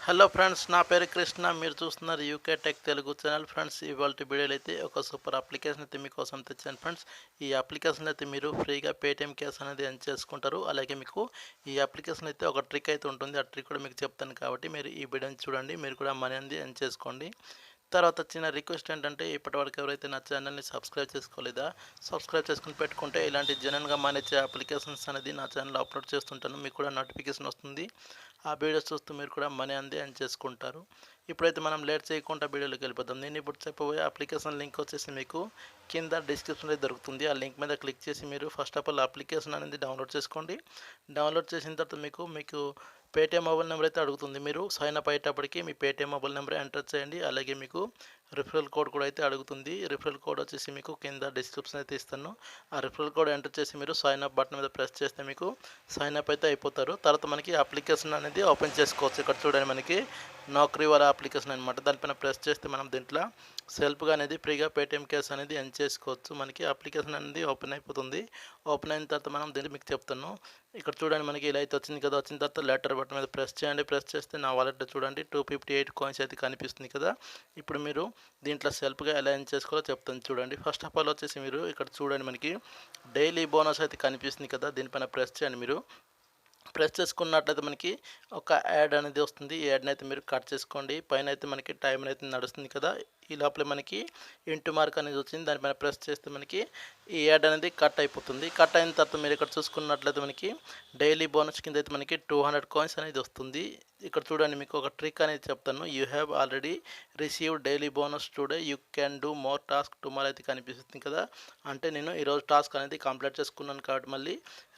Hello friends, నా పేరు కృష్ణ. మీరు చూస్తున్నారు UK tech Telugu channel. Friends, ఇవాళ వీడియోలో అయితే ఒక సూపర్ అప్లికేషన్ అయితే మీకోసం తెచ్చాను ఫ్రెండ్స్. ఈ అప్లికేషన్ అయితే మీరు ఫ్రీగా పేటిఎం క్యాష్ అనేది ఎర్న్ చేసుకుంటారు. అలాగే మీకు ఈ అప్లికేషన్ అయితే ఒక ట్రిక్ అయితే ఉంటుంది. ఆ ట్రిక్ కూడా మీకు చెప్తాను కాబట్టి మీరు ఈ వీడియోని చూడండి. మీరు కూడా మనీ అనేది ఎర్న్ చేసుకోండి. తర్వాత చిన్న రిక్వెస్ట్ ఏంటంటే, ఇప్పటివరకు ఎవరైతే నా ఛానల్ని సబ్స్క్రైబ్ చేసుకోలేదా, సబ్స్క్రైబ్ చేసుకుని పెట్టుకుంటే ఇలాంటి జెన్యూన్గా మానేచ్చే అప్లికేషన్స్ అనేది నా ఛానల్లో అప్లోడ్ చేస్తుంటాను. మీకు కూడా నోటిఫికేషన్ వస్తుంది. ఆ వీడియోస్ చూస్తూ మీరు కూడా మనీ అనేది ఎర్న్ చేసుకుంటారు. ఇప్పుడైతే మనం లేట్ చేయకుండా వీడియోలోకి వెళ్ళిపోతాం. నేను ఇప్పుడు చెప్పబోయే అప్లికేషన్ లింక్ వచ్చేసి మీకు కింద డిస్క్రిప్షన్లో దొరుకుతుంది. ఆ లింక్ మీద క్లిక్ చేసి మీరు ఫస్ట్ ఆఫ్ ఆల్ అప్లికేషన్ అనేది డౌన్లోడ్ చేసుకోండి. డౌన్లోడ్ చేసిన తర్వాత మీకు పేటీఎం మొబైల్ నెంబర్ అయితే అడుగుతుంది. మీరు సైన్ అప్ అయ్యేటప్పటికి మీ పేటీఎం మొబైల్ నెంబర్ ఎంటర్ చేయండి. అలాగే మీకు రిఫరల్ కోడ్ కూడా అయితే అడుగుతుంది. రిఫరల్ కోడ్ వచ్చేసి మీకు కింద డిస్క్రిప్షన్ అయితే ఇస్తాను. ఆ రిఫరల్ కోడ్ ఎంటర్ చేసి మీరు సైన్ అప్ బటన్ మీద ప్రెస్ చేస్తే మీకు సైన్ అప్ అయితే అయిపోతారు. తర్వాత మనకి అప్లికేషన్ అనేది ఓపెన్ చేసుకోవచ్చు. ఇక్కడ చూడండి, మనకి నౌకరీ వాలా అప్లికేషన్ అనమాట. దానిపైన ప్రెస్ చేస్తే మనం దీంట్లో సెల్ఫ్గా అనేది ఫ్రీగా పేటీఎం క్యాష్ అనేది ఎర్న్ చేసుకోవచ్చు. మనకి అప్లికేషన్ అనేది ఓపెన్ అయిపోతుంది. ఓపెన్ అయిన తర్వాత మనం దీన్ని మీకు చెప్తాను. ఇక్కడ చూడండి, మనకి ఇలా అయితే వచ్చింది కదా. వచ్చిన తర్వాత లెటర్ బటన్ మీద ప్రెస్ చేయండి. ప్రెస్ చేస్తే నా వాలెట్ చూడండి 258 కాయిన్స్ అయితే కనిపిస్తుంది కదా. ఇప్పుడు మీరు దీంట్లో సెల్ఫ్గా ఎలా ఎర్న్ చేసుకోవాలో చెప్తాను చూడండి. ఫస్ట్ ఆఫ్ ఆల్ వచ్చేసి మీరు ఇక్కడ చూడండి, మనకి డైలీ బోనస్ అయితే కనిపిస్తుంది కదా. దీనిపైన ప్రెస్ చేయండి. మీరు ప్రెస్ చేసుకున్నట్లయితే మనకి ఒక యాడ్ అనేది వస్తుంది. ఈ యాడ్ని అయితే మీరు కట్ చేసుకోండి. పైన అయితే మనకి టైం అయితే నడుస్తుంది కదా. ఈ లోపల మనకి ఇంటూ మార్క్ అనేది వచ్చింది. దానిపైన ప్రెస్ చేస్తే మనకి ఈ యాడ్ అనేది కట్ అయిపోతుంది. కట్ అయిన తర్వాత మీరు ఇక్కడ చూసుకున్నట్లయితే మనకి డైలీ బోనస్ కింద అయితే మనకి 200 కాయిన్స్ అనేది వస్తుంది. ఇక్కడ చూడండి, మీకు ఒక ట్రిక్ అనేది చెప్తాను. You have already receive daily bonus today, you can do more task tomorrow అయితే కనిపిస్తుంది కదా. అంటే నేను ఈరోజు టాస్క్ అనేది కంప్లీట్ చేసుకున్నాను కాబట్టి మళ్ళీ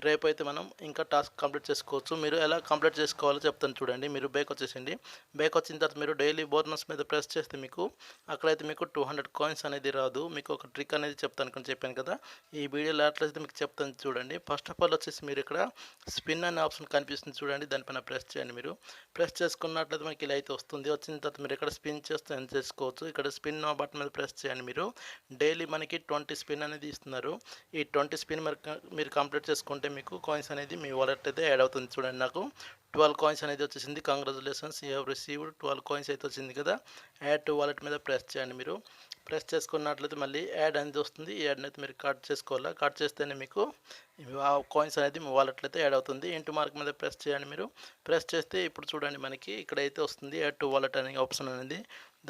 రేపు అయితే మనం ఇంకా టాస్క్ కంప్లీట్ చేసుకోవచ్చు. మీరు ఎలా కంప్లీట్ చేసుకోవాలో చెప్తాను చూడండి. మీరు బ్యాక్ వచ్చేసింది. బ్యాక్ వచ్చిన తర్వాత మీరు డైలీ బోనస్ మీద ప్రెస్ చేస్తే మీకు అక్కడైతే మీకు 200 కాయిన్స్ అనేది రాదు. మీకు ఒక ట్రిక్ అనేది చెప్తాను చెప్పాను కదా. ఈ వీడియోలో అట్లయితే మీకు చెప్తాను చూడండి. ఫస్ట్ ఆఫ్ ఆల్ వచ్చేసి మీరు ఇక్కడ స్పిన్ అనే ఆప్షన్ కనిపిస్తుంది చూడండి. దానిపైన ప్రెస్ చేయండి. మీరు ప్రెస్ చేసుకున్నట్లయితే మనకి ఇలా అయితే వస్తుంది. వచ్చిన తర్వాత మీరు ఇక్కడ స్పిన్ చేస్తూ ఎర్న్ చేసుకోవచ్చు. ఇక్కడ స్పిన్ బటన్ మీద ప్రెస్ చేయండి. మీరు డైలీ మనకి 20 స్పిన్ అనేది ఇస్తున్నారు. ఈ 20 స్పిన్ మీరు కంప్లీట్ చేసుకుంటే మీకు కాయిన్స్ అనేది మీ వాలెట్ అయితే యాడ్ అవుతుంది. చూడండి, నాకు 12 కాయిన్స్ అనేది వచ్చేసింది. Congratulations, you have received 12 coins అయితే వచ్చింది కదా. యాడ్ టు వాలెట్ మీద ప్రెస్ చేయండి. మీరు ప్రెస్ చేసుకున్నట్లయితే మళ్ళీ యాడ్ అనేది వస్తుంది. ఈ యాడ్ని అయితే మీరు కట్ చేసుకోవాలా. కట్ చేస్తేనే మీకు ఆ కాయిన్స్ అనేది మీ వాలెట్లో అయితే యాడ్ అవుతుంది. ఇంటూ మార్క్ మీద ప్రెస్ చేయండి. మీరు ప్రెస్ చేస్తే ఇప్పుడు చూడండి, మనకి ఇక్కడైతే వస్తుంది యాడ్ టు వాలెట్ అనే ఆప్షన్ అనేది.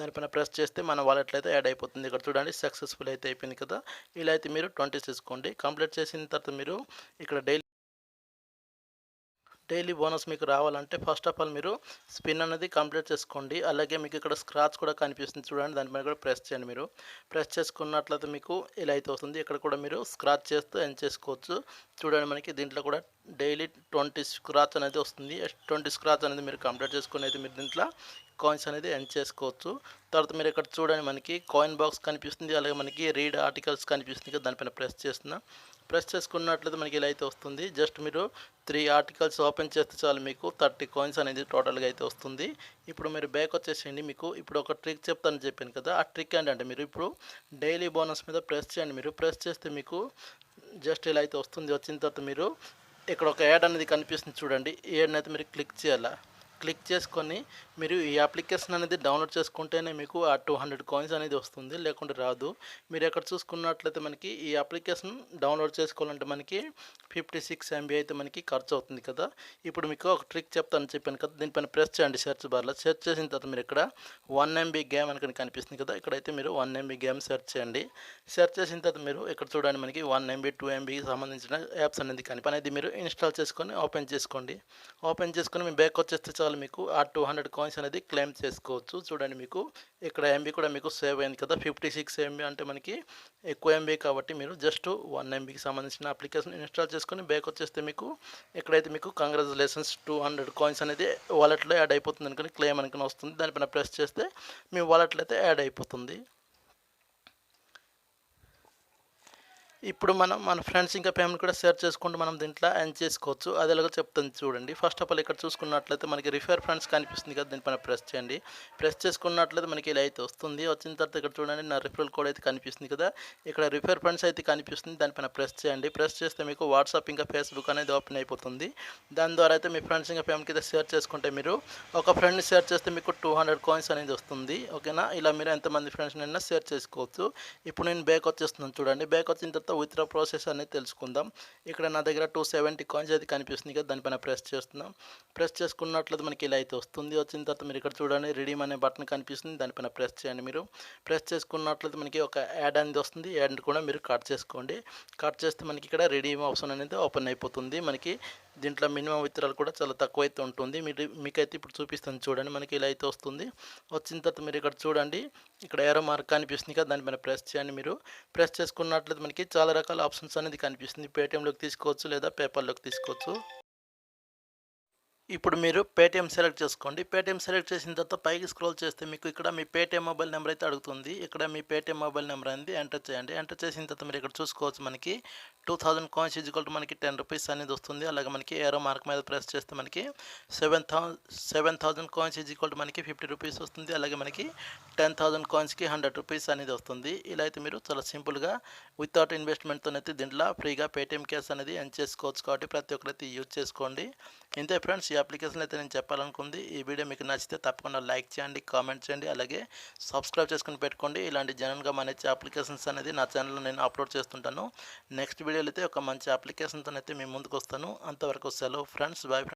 దానిపైన ప్రెస్ చేస్తే మన వాలెట్లో అయితే యాడ్ అయిపోతుంది. ఇక్కడ చూడండి, సక్సెస్ఫుల్ అయితే అయిపోయింది కదా. ఇలా అయితే మీరు 20 తీసుకోండి. కంప్లీట్ చేసిన తర్వాత మీరు ఇక్కడ డైలీ బోనస్ మీకు రావాలంటే ఫస్ట్ ఆఫ్ ఆల్ మీరు స్పిన్ అనేది కంప్లీట్ చేసుకోండి. అలాగే మీకు ఇక్కడ స్క్రాచ్ కూడా కనిపిస్తుంది చూడండి. దానిపైన కూడా ప్రెస్ చేయండి. మీరు ప్రెస్ చేసుకున్నట్లయితే మీకు ఇలా అయితే వస్తుంది. ఇక్కడ కూడా మీరు స్క్రాచ్ చేస్తూ ఎర్న్ చేసుకోవచ్చు. చూడండి, మనకి దీంట్లో కూడా డైలీ 20 స్క్రాచ్ అనేది వస్తుంది. 20 స్క్రాచ్ అనేది మీరు కంప్లీట్ చేసుకుని అయితే మీరు దీంట్లో కాయిన్స్ అనేది ఎర్న్ చేసుకోవచ్చు. తర్వాత మీరు ఇక్కడ చూడండి, మనకి కాయిన్ బాక్స్ కనిపిస్తుంది. అలాగే మనకి రీడ్ ఆర్టికల్స్ కనిపిస్తుంది కదా. దానిపైన ప్రెస్ చేస్తున్నా. ప్రెస్ చేసుకున్నట్లయితే మనకి ఇలా అయితే వస్తుంది. జస్ట్ మీరు 3 ఆర్టికల్స్ ఓపెన్ చేస్తే చాలు మీకు 30 కాయిన్స్ అనేది టోటల్గా అయితే వస్తుంది. ఇప్పుడు మీరు బ్యాక్ వచ్చేసేయండి. మీకు ఇప్పుడు ఒక ట్రిక్ చెప్తాను చెప్పాను కదా. ఆ ట్రిక్ ఏంటంటే, మీరు ఇప్పుడు డైలీ బోనస్ మీద ప్రెస్ చేయండి. మీరు ప్రెస్ చేస్తే మీకు జస్ట్ ఇలా అయితే వస్తుంది. వచ్చిన తర్వాత మీరు ఇక్కడ ఒక యాడ్ అనేది కనిపిస్తుంది చూడండి. ఈ యాడ్ని అయితే మీరు క్లిక్ చేయాలా. క్లిక్ చేసుకొని మీరు ఈ అప్లికేషన్ అనేది డౌన్లోడ్ చేసుకుంటేనే మీకు ఆ 200 కాయిన్స్ అనేది వస్తుంది, లేకుంటే రాదు. మీరు ఎక్కడ చూసుకున్నట్లయితే మనకి ఈ అప్లికేషన్ డౌన్లోడ్ చేసుకోవాలంటే మనకి 56 MB అయితే మనకి ఖర్చు అవుతుంది కదా. ఇప్పుడు మీకు ఒక ట్రిక్ చెప్పాను కదా. దీనిపైన ప్రెస్ చేయండి సెర్చ్ బార్లో. సెర్చ్ చేసిన తర్వాత మీరు ఇక్కడ 1 MB గేమ్ అని కనిపిస్తుంది కదా. ఇక్కడైతే మీరు 1 MB గేమ్ సెర్చ్ చేయండి. సెర్చ్ చేసిన తర్వాత మీరు ఇక్కడ చూడండి, మనకి 1 MB 2 MBకి సంబంధించిన యాప్స్ అనేది మీరు ఇన్స్టాల్ చేసుకొని ఓపెన్ చేసుకోండి. ఓపెన్ చేసుకొని మీ బ్యాక్ వచ్చేస్తే చాలు మీకు ఆ 200 కాయిన్స్ అనేది క్లెయిమ్ చేసుకోవచ్చు. చూడండి, మీకు ఇక్కడ ఎంబీ కూడా మీకు సేవ్ అయింది కదా. 56 MB అంటే మనకి ఎక్కువ ఎంబీ కాబట్టి మీరు జస్ట్ 1 MBకి సంబంధించిన అప్లికేషన్ ఇన్స్టాల్ చేసుకొని బ్యాక్ వచ్చేస్తే మీకు ఎక్కడైతే మీకు కంగ్రాచులేషన్స్ 200 కాయిన్స్ అనేది వాలెట్లో యాడ్ అయిపోతుంది అనుకుని క్లెయిమ్ అనుకుని వస్తుంది. దానిపైన ప్రెస్ చేస్తే మీ వాలెట్లో అయితే యాడ్ అయిపోతుంది. ఇప్పుడు మనం మన ఫ్రెండ్స్ ఇంకా ఫ్యామిలీ కూడా షేర్ చేసుకుంటూ మనం దీంట్లో ఎర్న్ చేసుకోవచ్చు. అది ఎలాగో చెప్తాను చూడండి. ఫస్ట్ ఆఫ్ ఆల్ ఇక్కడ చూసుకున్నట్లయితే మనకి రిఫర్ ఫ్రెండ్స్ కనిపిస్తుంది కదా! దీనిపైన ప్రెస్ చేయండి. ప్రెస్ చేసుకున్నట్లయితే మనకి ఇలా అయితే వస్తుంది. వచ్చిన తర్వాత ఇక్కడ చూడండి నా రిఫరల్ కోడ్ అయితే కనిపిస్తుంది కదా! ఇక్కడ రిఫర్ ఫ్రెండ్స్ అయితే కనిపిస్తుంది. దానిపైన ప్రెస్ చేయండి. ప్రెస్ చేస్తే మీకు వాట్సాప్ ఇంకా ఫేస్‌బుక్ అనేది ఓపెన్ అయిపోతుంది. దాని ద్వారా అయితే మీ ఫ్రెండ్స్ ఇంకా ఫ్యామిలీకి అయితే షేర్ చేసుకుంటే మీరు ఒక ఫ్రెండ్‌ని షేర్ చేస్తే మీకు 200 కాయిన్స్ అనేది వస్తుంది. ఓకేనా? ఇలా మీరు ఎంతమంది ఫ్రెండ్స్‌నైనా షేర్ చేసుకోవచ్చు. ఇప్పుడు నేను బ్యాక్ వచ్చేస్తున్నాను చూడండి. బ్యాక్ వచ్చిన తర్వాత విత్‌డ్రా ప్రాసెస్ అనేది తెలుసుకుందాం. ఇక్కడ నా దగ్గర 270 కాయిన్స్ అయితే కనిపిస్తుంది కదా! దానిపైన ప్రెస్ చేస్తున్నాం. ప్రెస్ చేసుకున్నట్లయితే మనకి ఇలా అయితే వస్తుంది. వచ్చిన తర్వాత మీరు ఇక్కడ చూడండి రిడీమ్ అనే బటన్ కనిపిస్తుంది. దానిపైన ప్రెస్ చేయండి మీరు. ప్రెస్ చేసుకున్నట్లయితే మనకి ఒక యాడ్ అనేది వస్తుంది. యాడ్‌ని కూడా మీరు కట్ చేసుకోండి. కట్ చేస్తే మనకి ఇక్కడ రిడీమ్ ఆప్షన్ అనేది ఓపెన్ అయిపోతుంది. మనకి దీంట్లో మినిమం విత్‌డ్రాల్ కూడా చాలా తక్కువైతే ఉంటుంది. మీకైతే ఇప్పుడు చూపిస్తాను చూడండి. మనకి ఇలా అయితే వస్తుంది. వచ్చిన తర్వాత మీరు ఇక్కడ చూడండి. ఇక్కడ ఏరో మార్క్ కనిపిస్తుంది కదా! దానిపైన ప్రెస్ చేయండి మీరు. ప్రెస్ చేసుకున్నట్లయితే మనకి చాలా రకాల ఆప్షన్స్ అనేది కనిపిస్తుంది. పేటీఎంలోకి తీసుకోవచ్చు లేదా పేపాల్‌లోకి తీసుకోవచ్చు. ఇప్పుడు మీరు పేటీఎం సెలెక్ట్ చేసుకోండి. పేటీఎం సెలెక్ట్ చేసిన తర్వాత పైకి స్క్రోల్ చేస్తే మీకు ఇక్కడ మీ పేటీఎం మొబైల్ నెంబర్ అయితే అడుగుతుంది. ఇక్కడ మీ పేటీఎం మొబైల్ నెంబర్ అనేది ఎంటర్ చేయండి. ఎంటర్ చేసిన తర్వాత మీరు ఇక్కడ చూసుకోవచ్చు మనకి 2000 కాయిన్స్ మనకి ₹10 అనేది వస్తుంది. అలాగే మనకి ఏరో మార్క్ మీద ప్రెస్ చేస్తే మనకి 7000 కాయిన్స్ మనకి ₹50 వస్తుంది. అలాగే మనకి 10,000 కాయిన్స్‌కి ₹100 అనేది వస్తుంది. ఇలా అయితే మీరు చాలా సింపుల్‌గా వితౌట్ ఇన్వెస్ట్‌మెంట్‌తోనైతే దీంట్లో ఫ్రీగా పేటీఎం క్యాష్ అనేది ఎర్న్ చేసుకోవచ్చు. కాబట్టి ప్రతి ఒక్కరైతే యూజ్ చేసుకోండి. ఇంతే ఫ్రెండ్స్, ఈ అప్లికేషన్ అయితే నేను చెప్పాలనుకుంది. ఈ వీడియో మీకు నచ్చితే తప్పకుండా లైక్ చేయండి, కామెంట్ చేయండి, అలాగే సబ్స్క్రైబ్ చేసుకుని పెట్టుకోండి. ఇలాంటి జెన్యూన్‌గా మంచి అప్లికేషన్స్ అనేది నా ఛానల్లో నేను అప్లోడ్ చేస్తుంటాను. నెక్స్ట్ వీడియోలో అయితే ఒక మంచి అప్లికేషన్‌తోనైతే మీ ముందుకు వస్తాను. అంతవరకు సెలవు ఫ్రెండ్స్. బాయ్.